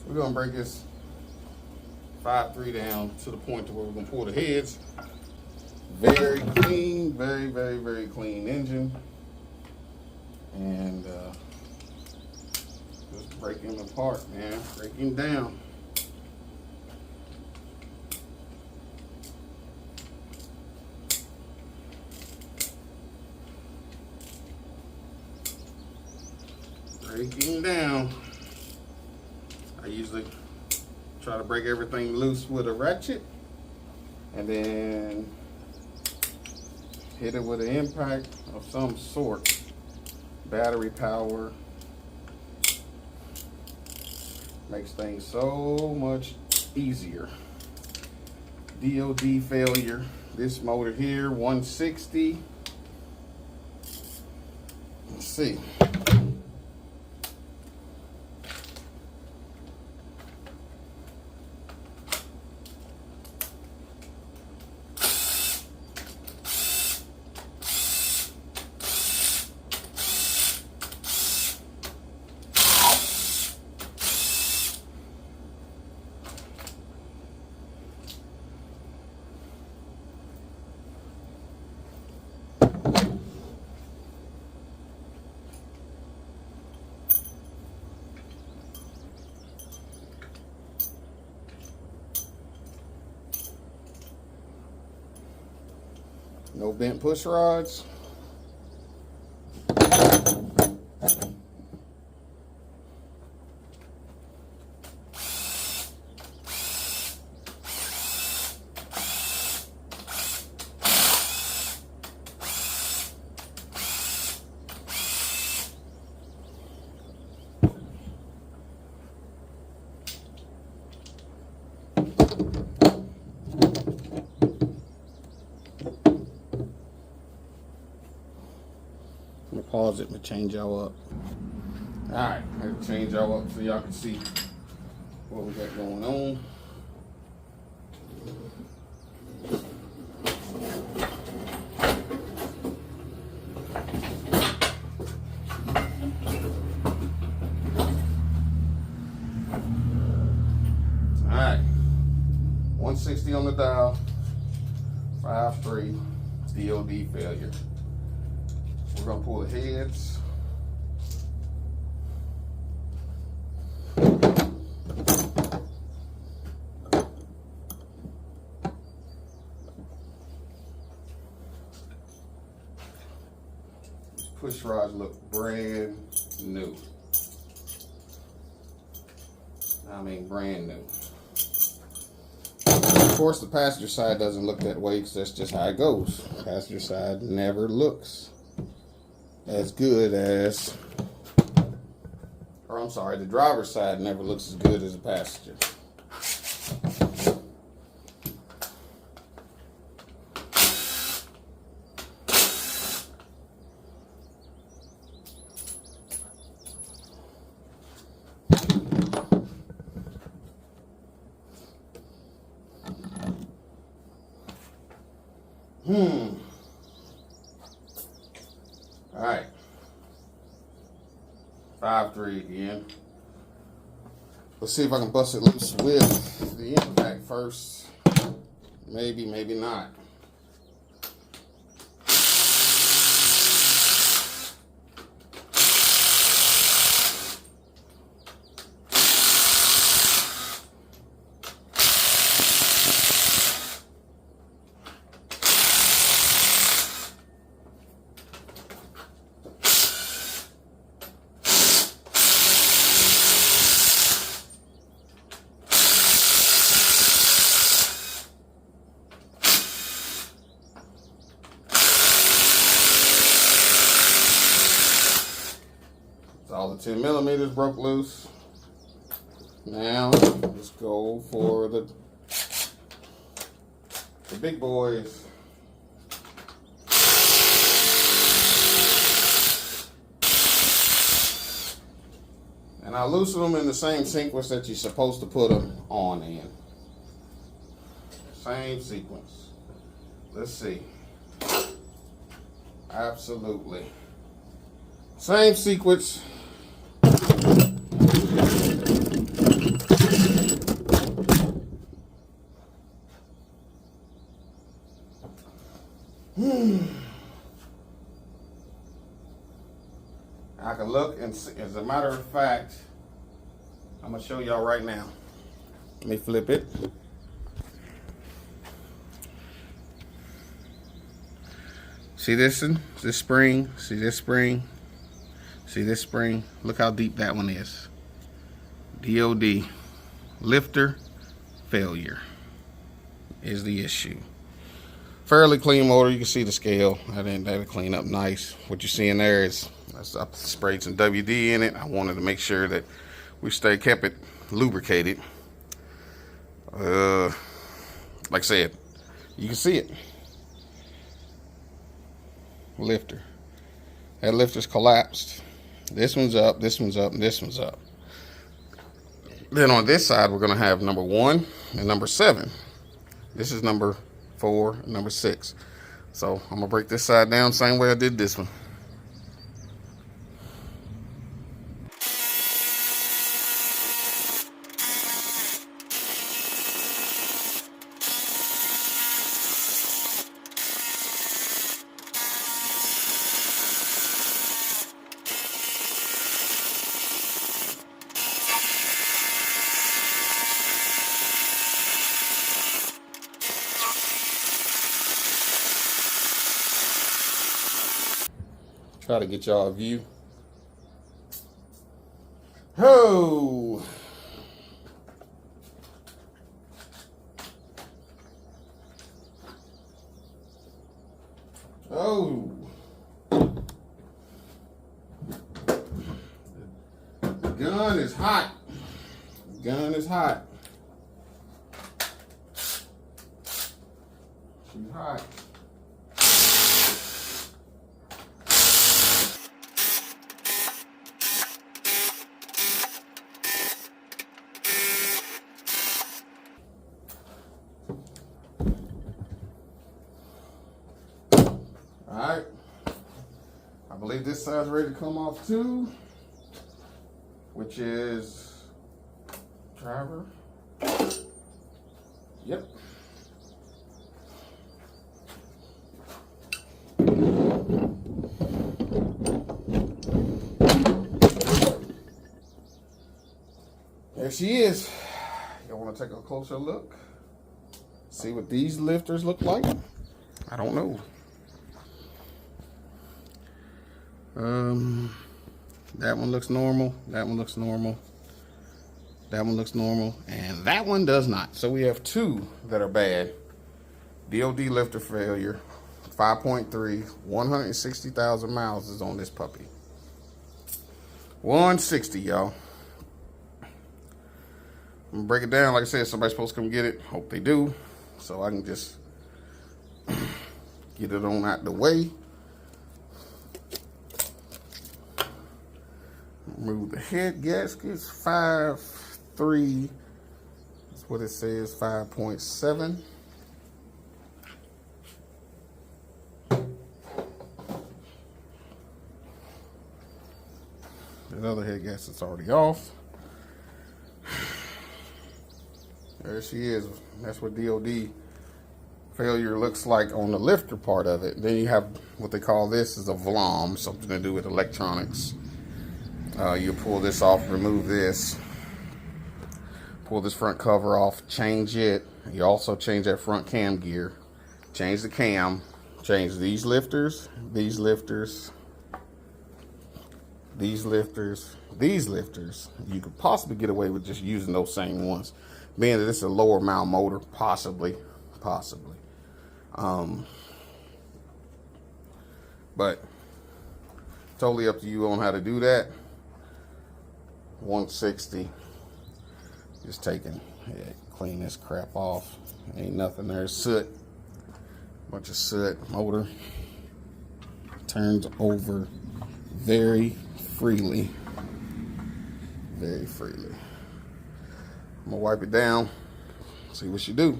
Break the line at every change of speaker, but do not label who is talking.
We're gonna break this 5.3 down to the point to where we're gonna pull the heads. Very clean, very clean engine. And just break him apart, man. Break him down. Break him down. I usually try to break everything loose with a ratchet and then hit it with an impact of some sort. Battery power. Makes things so much easier. DOD failure. This motor here, 160. Let's see. No bent push rods. I'm gonna pause it and change y'all up. Alright, I'm gonna change y'all up so y'all can see what we got going on. Alright, 160 on the dial, 5.3, DOD failure. We're gonna pull the heads. These push rods look brand new. I mean brand new. Of course the passenger side doesn't look that way because that's just how it goes. Passenger side never looks as good as, or I'm sorry, the driver's side never looks as good as a passenger. All right, 5.3 again. Let's see if I can bust it loose with the impact first. Maybe, maybe not. All the 10 millimeters broke loose. Now let's go for the big boys. And I loosen them in the same sequence that you're supposed to put them on in. Same sequence. Let's see. Absolutely. Same sequence. And as a matter of fact, I'm gonna show y'all right now. Let me flip it. See this one? This spring? See this spring? See this spring? Look how deep that one is. Dod Lifter failure is the issue. Fairly clean motor. You can see the scale. I didn't have it clean up nice. What you're seeing there is I sprayed some WD in it. I wanted to make sure that we kept it lubricated. Like I said, you can see it. Lifter. That lifter's collapsed. This one's up, this one's up, and this one's up. Then on this side, we're going to have number 1 and number 7. This is number 4 and number 6. So I'm going to break this side down same way I did this one. Try to get y'all a view. Oh! Oh! The gun is hot. The gun is hot. She's hot. Alright, I believe this side's ready to come off too, which is driver. Yep. There she is. Y'all want to take a closer look? See what these lifters look like? I don't know. That one looks normal. That one looks normal. That one looks normal. And that one does not. So we have 2 that are bad. Dod lifter failure. 5.3. 160,000 miles is on this puppy. 160, y'all. I'm gonna break it down. Like I said, somebody's supposed to come get it. Hope they do. So I can just get it on out the way. Remove the head gaskets. 5.3. That's what it says. 5.7. Another head gasket's already off. There she is. That's what DOD failure looks like on the lifter part of it. Then you have what they call this is a VLOM, something to do with electronics. You pull this off, remove this, pull this front cover off, change it. You also change that front cam gear, change the cam, change these lifters, these lifters, these lifters, these lifters. You could possibly get away with just using those same ones, being that this is a lower mount motor, possibly. But totally up to you on how to do that. 160. Just taking, clean this crap off. Ain't nothing there. Soot. Bunch of soot. Motor turns over very freely. Very freely. I'm gonna wipe it down. See what you do.